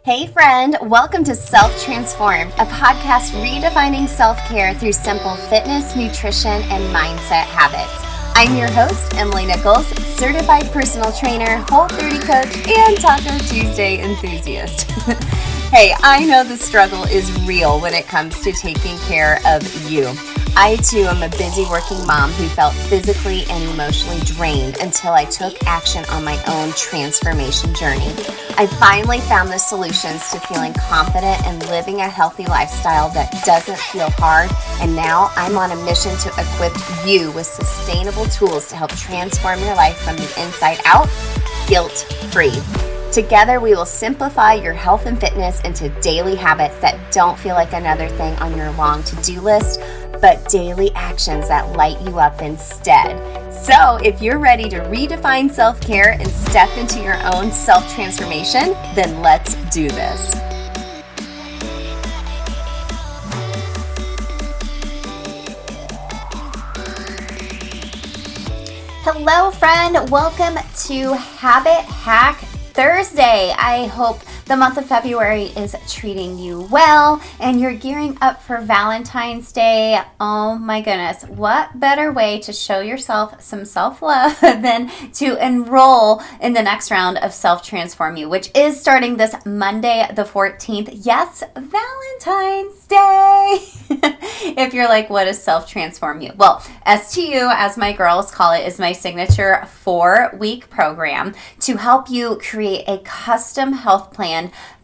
Hey friend, welcome to Self-Transformed, a podcast redefining self-care through simple fitness, nutrition, and mindset habits. I'm your host, Emily Nichols, certified personal trainer, Whole30 coach, and Taco Tuesday enthusiast. Hey, I know the struggle is real when it comes to taking care of you. I too am a busy working mom who felt physically and emotionally drained until I took action on my own transformation journey. I finally found the solutions to feeling confident and living a healthy lifestyle that doesn't feel hard, and now I'm on a mission to equip you with sustainable tools to help transform your life from the inside out, guilt-free. Together, we will simplify your health and fitness into daily habits that don't feel like another thing on your long to-do list, but daily actions that light you up instead. So if you're ready to redefine self-care and step into your own self-transformation, then let's do this. Hello, friend. Welcome to Habit Hack Thursday. I hope the month of February is treating you well and you're gearing up for Valentine's Day. Oh my goodness, what better way to show yourself some self-love than to enroll in the next round of Self-Transform You, which is starting this Monday the 14th. Yes, Valentine's Day. If you're like, what is Self-Transform You? Well, STU, as my girls call it, is my signature 4-week program to help you create a custom health plan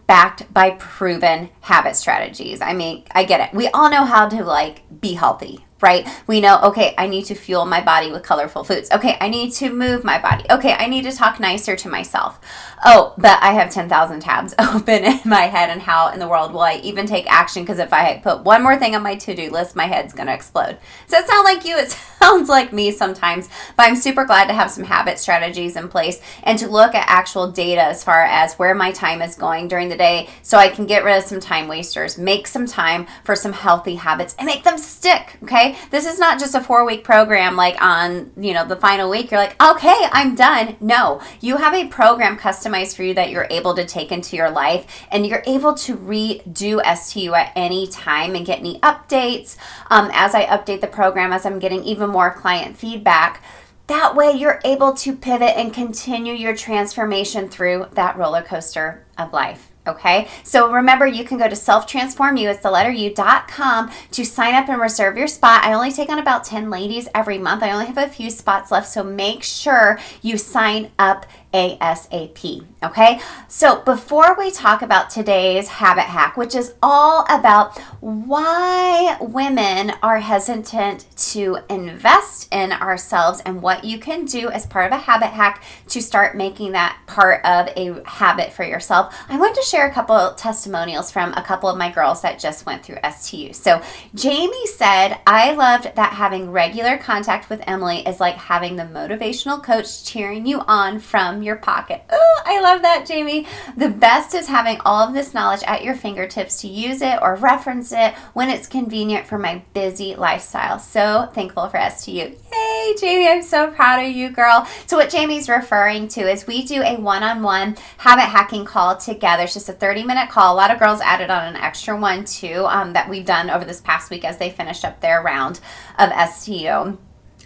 backed by proven habit strategies. I mean, I get it. We all know how to be healthy, right? We know, okay, I need to fuel my body with colorful foods. Okay, I need to move my body. Okay, I need to talk nicer to myself. Oh, but I have 10,000 tabs open in my head, and how in the world will I even take action? Because if I put one more thing on my to-do list, my head's going to explode. Does that sound like you? It sounds like me sometimes, but I'm super glad to have some habit strategies in place and to look at actual data as far as where my time is going during the day so I can get rid of some time wasters, make some time for some healthy habits, and make them stick, okay? This is not just a 4-week program like on, the final week. You're like, okay, I'm done. No, you have a program customized for you that you're able to take into your life, and you're able to redo STU at any time and get any updates as I update the program, as I'm getting even more client feedback. That way you're able to pivot and continue your transformation through that roller coaster of life. Okay, so remember, you can go to selftransformu, it's the letter U.com, to sign up and reserve your spot. I only take on about 10 ladies every month. I only have a few spots left, so make sure you sign up ASAP. Okay, so before we talk about today's habit hack, which is all about why women are hesitant to invest in ourselves and what you can do as part of a habit hack to start making that part of a habit for yourself, I want to share a couple testimonials from a couple of my girls that just went through STU. So Jamie said, I loved that having regular contact with Emily is like having the motivational coach cheering you on from your pocket. Oh, I love that, Jamie. The best is having all of this knowledge at your fingertips to use it or reference it when it's convenient for my busy lifestyle. So thankful for STU. Yay, Jamie, I'm so proud of you, girl. So what Jamie's referring to is we do a one-on-one habit hacking call together. It's just a 30-minute call. A lot of girls added on an extra one too that we've done over this past week as they finished up their round of STU,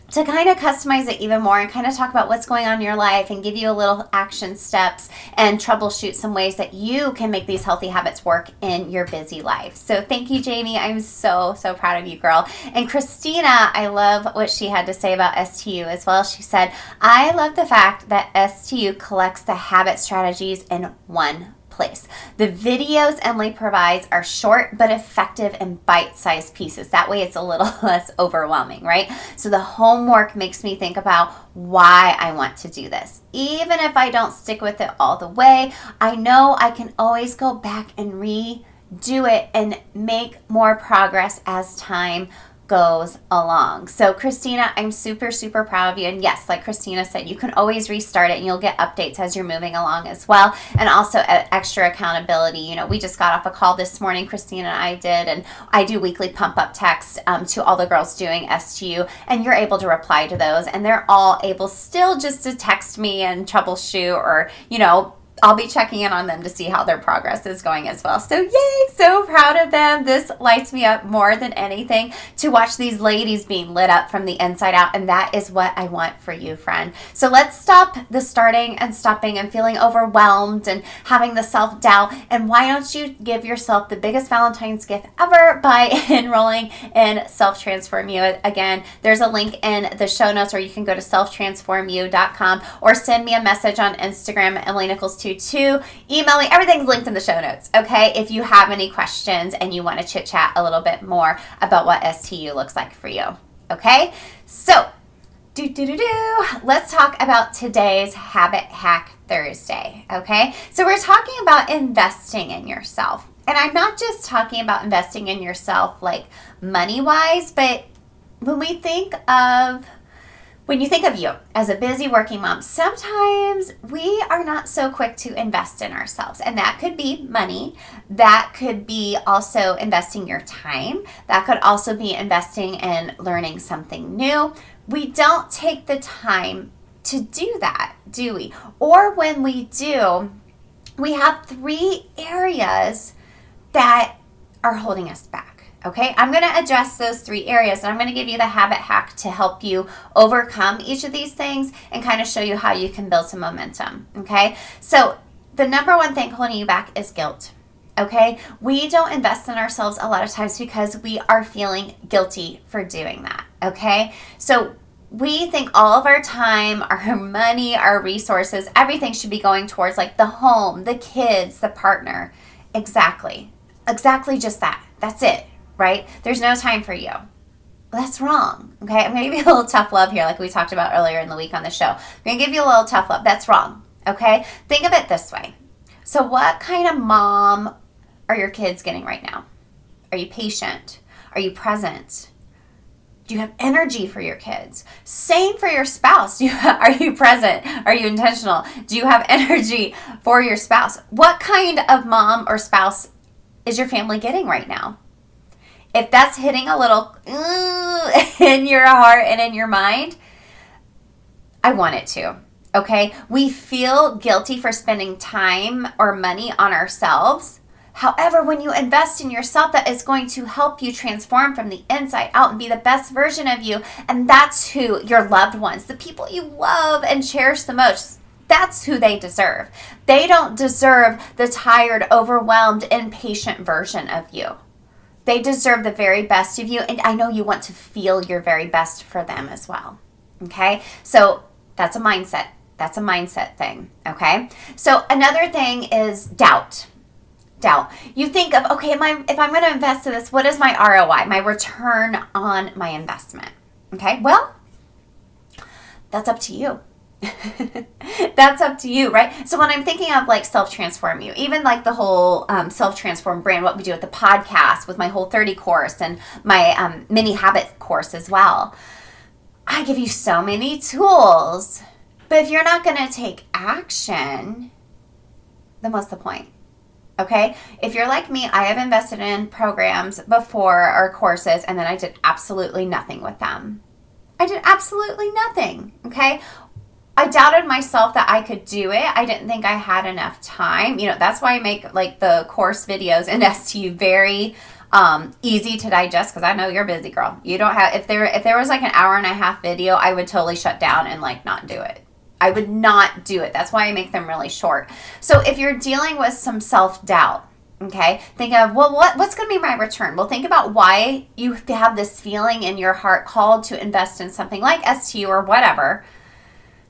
to kind of customize it even more and kind of talk about what's going on in your life and give you a little action steps and troubleshoot some ways that you can make these healthy habits work in your busy life. So thank you, Jamie. I'm so, so proud of you, girl. And Christina, I love what she had to say about STU as well. She said, I love the fact that STU collects the habit strategies in one place. The videos Emily provides are short but effective and bite-sized pieces. That way it's a little less overwhelming, right? So the homework makes me think about why I want to do this. Even if I don't stick with it all the way, I know I can always go back and redo it and make more progress as time goes along. So Christina, I'm super, super proud of you. And yes, like Christina said, you can always restart it and you'll get updates as you're moving along as well. And also extra accountability. You know, we just got off a call this morning, Christina and I did, and I do weekly pump up texts to all the girls doing STU, and you're able to reply to those, and they're all able still just to text me and troubleshoot or, you know, I'll be checking in on them to see how their progress is going as well. So yay, so proud of them. This lights me up more than anything to watch these ladies being lit up from the inside out. And that is what I want for you, friend. So let's stop the starting and stopping and feeling overwhelmed and having the self-doubt. And why don't you give yourself the biggest Valentine's gift ever by enrolling in Self-Transform You. Again, there's a link in the show notes, or you can go to selftransformu.com or send me a message on Instagram, EmilyNichols22. Email me. Everything's linked in the show notes, okay? If you have any questions and you want to chit chat a little bit more about what STU looks like for you, okay? So, let's talk about today's Habit Hack Thursday, okay? So we're talking about investing in yourself. And I'm not just talking about investing in yourself like money-wise, but when you think of you as a busy working mom, sometimes we are not so quick to invest in ourselves. And that could be money. That could be also investing your time. That could also be investing in learning something new. We don't take the time to do that, do we? Or when we do, we have 3 areas that are holding us back. Okay, I'm going to address those 3 areas, and I'm going to give you the habit hack to help you overcome each of these things and kind of show you how you can build some momentum. Okay, so the number one thing holding you back is guilt. Okay, we don't invest in ourselves a lot of times because we are feeling guilty for doing that. Okay, so we think all of our time, our money, our resources, everything should be going towards like the home, the kids, the partner. Exactly just that. That's it. Right? There's no time for you. That's wrong. Okay? I'm going to give you a little tough love here, like we talked about earlier in the week on the show. I'm going to give you a little tough love. That's wrong. Okay? Think of it this way. So what kind of mom are your kids getting right now? Are you patient? Are you present? Do you have energy for your kids? Same for your spouse. Are you present? Are you intentional? Do you have energy for your spouse? What kind of mom or spouse is your family getting right now? If that's hitting a little in your heart and in your mind, I want it to, okay? We feel guilty for spending time or money on ourselves. However, when you invest in yourself, that is going to help you transform from the inside out and be the best version of you. And that's who your loved ones, the people you love and cherish the most, that's who they deserve. They don't deserve the tired, overwhelmed, impatient version of you. They deserve the very best of you, and I know you want to feel your very best for them as well, okay? So that's a mindset. That's a mindset thing, okay? So another thing is doubt. Doubt. You think of, okay, if I'm going to invest in this, what is my ROI, my return on my investment, okay? Well, that's up to you. That's up to you, right? So when I'm thinking of like Self-Transform You, even like the whole Self-Transform brand, what we do with the podcast, with my Whole30 course and my mini habit course as well, I give you so many tools. But if you're not going to take action, then what's the point? Okay? If you're like me, I have invested in programs before or courses, and then I did absolutely nothing with them. I did absolutely nothing, okay? I doubted myself that I could do it. I didn't think I had enough time. You know, that's why I make like the course videos in STU very easy to digest, because I know you're busy, girl. You don't have, if there was like an hour and a half video, I would totally shut down and like not do it. I would not do it. That's why I make them really short. So if you're dealing with some self-doubt, okay, think of, well, what's going to be my return? Well, think about why you have this feeling in your heart called to invest in something like STU or whatever.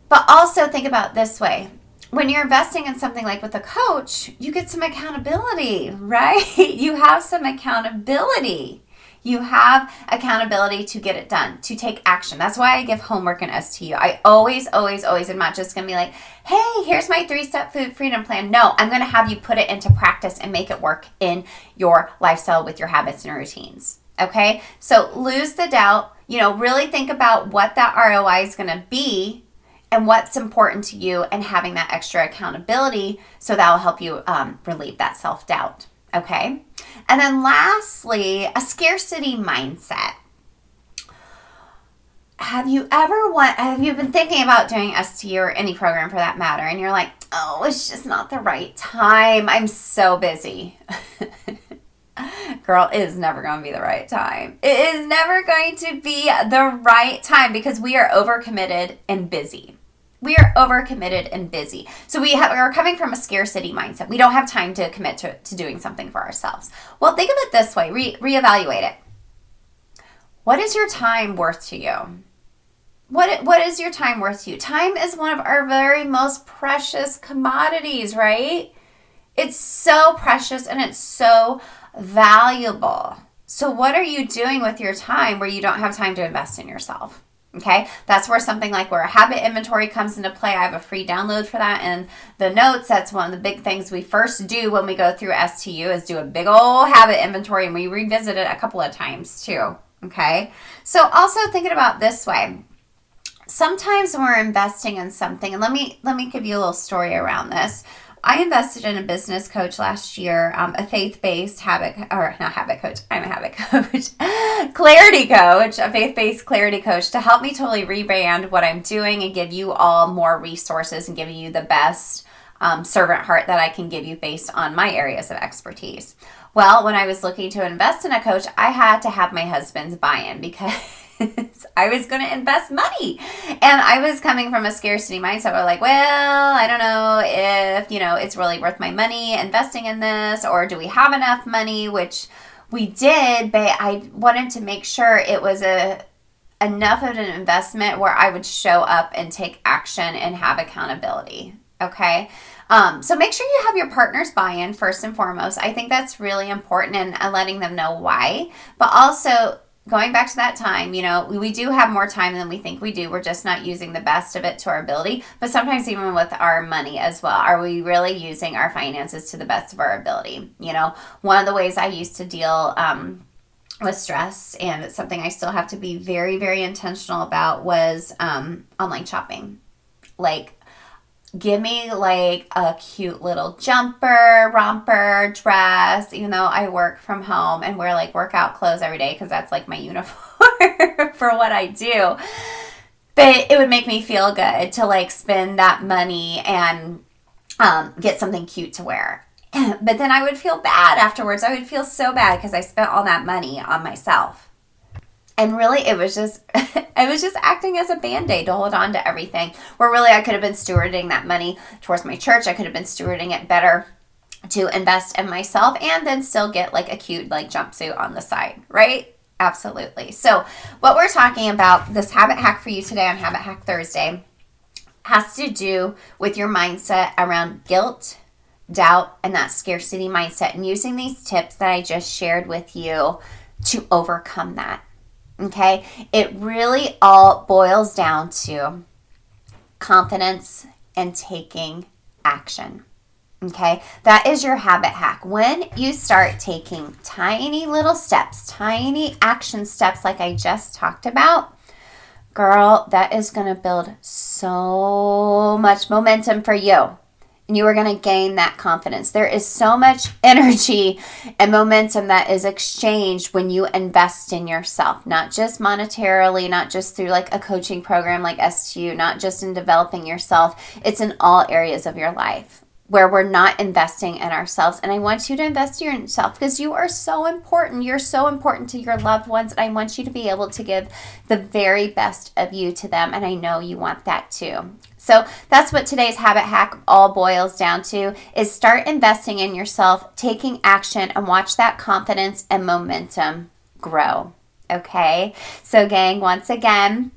But also think about this way. When you're investing in something like with a coach, you get some accountability, right? You have some accountability. You have accountability to get it done, to take action. That's why I give homework in STU. I always, am not just going to be like, hey, here's my 3-step food freedom plan. No, I'm going to have you put it into practice and make it work in your lifestyle with your habits and routines. Okay? So lose the doubt. You know, really think about what that ROI is going to be and what's important to you, and having that extra accountability, so that will help you relieve that self-doubt, okay? And then lastly, a scarcity mindset. Have you been thinking about doing STU or any program for that matter, and you're like, oh, it's just not the right time. I'm so busy. Girl, it is never going to be the right time. It is never going to be the right time because we are overcommitted and busy. We are overcommitted and busy. So we're coming from a scarcity mindset. We don't have time to commit to doing something for ourselves. Well, think of it this way. Reevaluate it. What is your time worth to you? What is your time worth to you? Time is one of our very most precious commodities, right? It's so precious and it's so valuable. So what are you doing with your time where you don't have time to invest in yourself? Okay, that's where something like where a habit inventory comes into play. I have a free download for that in the notes. That's one of the big things we first do when we go through STU is do a big old habit inventory, and we revisit it a couple of times too. Okay, so also thinking about this way. Sometimes when we're investing in something, and let me give you a little story around this. I invested in a business coach last year, a faith-based clarity coach, a faith-based clarity coach to help me totally rebrand what I'm doing and give you all more resources and give you the best servant heart that I can give you based on my areas of expertise. Well, when I was looking to invest in a coach, I had to have my husband's buy-in because I was going to invest money. And I was coming from a scarcity mindset. We're like, well, I don't know if, it's really worth my money investing in this, or do we have enough money, which we did, but I wanted to make sure it was enough of an investment where I would show up and take action and have accountability. Okay. So make sure you have your partner's buy-in first and foremost. I think that's really important, and letting them know why, but also going back to that time, we do have more time than we think we do. We're just not using the best of it to our ability. But sometimes even with our money as well, are we really using our finances to the best of our ability? One of the ways I used to deal with stress, and it's something I still have to be very, very intentional about, was online shopping. Like, give me like a cute little romper dress, even though I work from home and wear like workout clothes every day because that's like my uniform for what I do. But it would make me feel good to like spend that money and get something cute to wear. But then I would feel bad afterwards. I would feel so bad because I spent all that money on myself. And really, it was just acting as a Band-Aid to hold on to everything. Where really I could have been stewarding that money towards my church. I could have been stewarding it better to invest in myself and then still get like a cute like jumpsuit on the side, right? Absolutely. So what we're talking about, this habit hack for you today on Habit Hack Thursday, has to do with your mindset around guilt, doubt, and that scarcity mindset, and using these tips that I just shared with you to overcome that. Okay, it really all boils down to confidence and taking action. Okay, that is your habit hack. When you start taking tiny little steps, tiny action steps like I just talked about, girl, that is going to build so much momentum for you. And you are going to gain that confidence. There is so much energy and momentum that is exchanged when you invest in yourself, not just monetarily, not just through like a coaching program like STU, not just in developing yourself. It's in all areas of your life where we're not investing in ourselves. And I want you to invest in yourself because you are so important. You're so important to your loved ones. And I want you to be able to give the very best of you to them. And I know you want that too. So that's what today's habit hack all boils down to, is start investing in yourself, taking action, and watch that confidence and momentum grow. Okay? So gang, once again,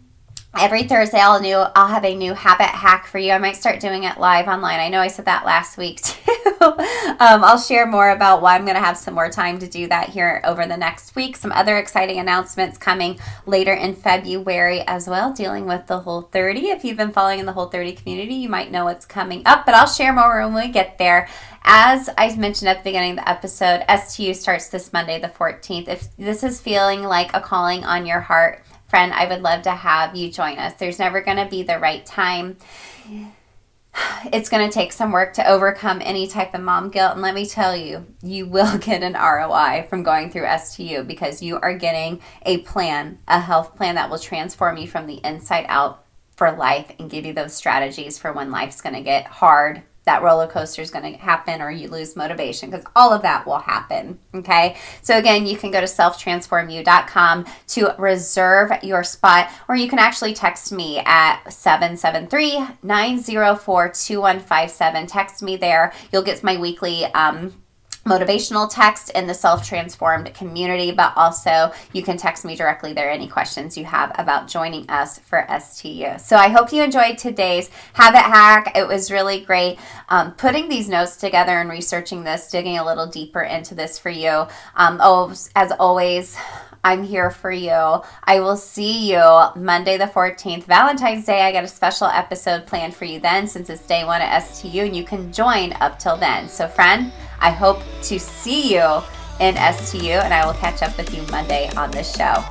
every Thursday I'll have a new habit hack for you. I might start doing it live online. I know I said that last week too. I'll share more about why I'm going to have some more time to do that here over the next week. Some other exciting announcements coming later in February as well, dealing with the Whole30. If you've been following in the Whole30 community, you might know what's coming up, but I'll share more when we get there. As I mentioned at the beginning of the episode, STU starts this Monday, the 14th. If this is feeling like a calling on your heart, friend, I would love to have you join us. There's never going to be the right time. It's going to take some work to overcome any type of mom guilt. And let me tell you, you will get an ROI from going through STU because you are getting a plan, a health plan that will transform you from the inside out for life and give you those strategies for when life's going to get hard that roller coaster is going to happen or you lose motivation, because all of that will happen. Okay. So again, you can go to selftransformyou.com to reserve your spot, or you can actually text me at 773-904-2157. Text me there. You'll get my weekly, motivational text in the Self-Transformed community, but also you can text me directly there any questions you have about joining us for STU. So I hope you enjoyed today's habit hack. It was really great putting these notes together and researching this, digging a little deeper into this for you. As always, I'm here for you. I will see you Monday the 14th, Valentine's Day. I got a special episode planned for you then, since it's day one at STU, and you can join up till then. So friend, I hope to see you in STU, and I will catch up with you Monday on this show.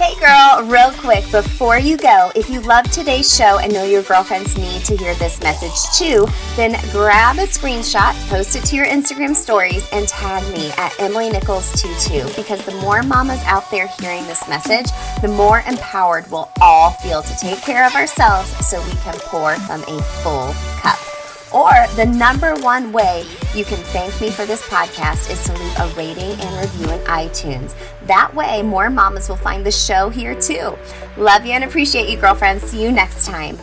Hey girl, real quick, before you go, if you love today's show and know your girlfriends need to hear this message too, then grab a screenshot, post it to your Instagram stories, and tag me at EmilyNichols22, because the more mamas out there hearing this message, the more empowered we'll all feel to take care of ourselves so we can pour from a full cup. Or the number one way you can thank me for this podcast is to leave a rating and review in iTunes. That way, more mamas will find the show here too. Love you and appreciate you, girlfriends. See you next time.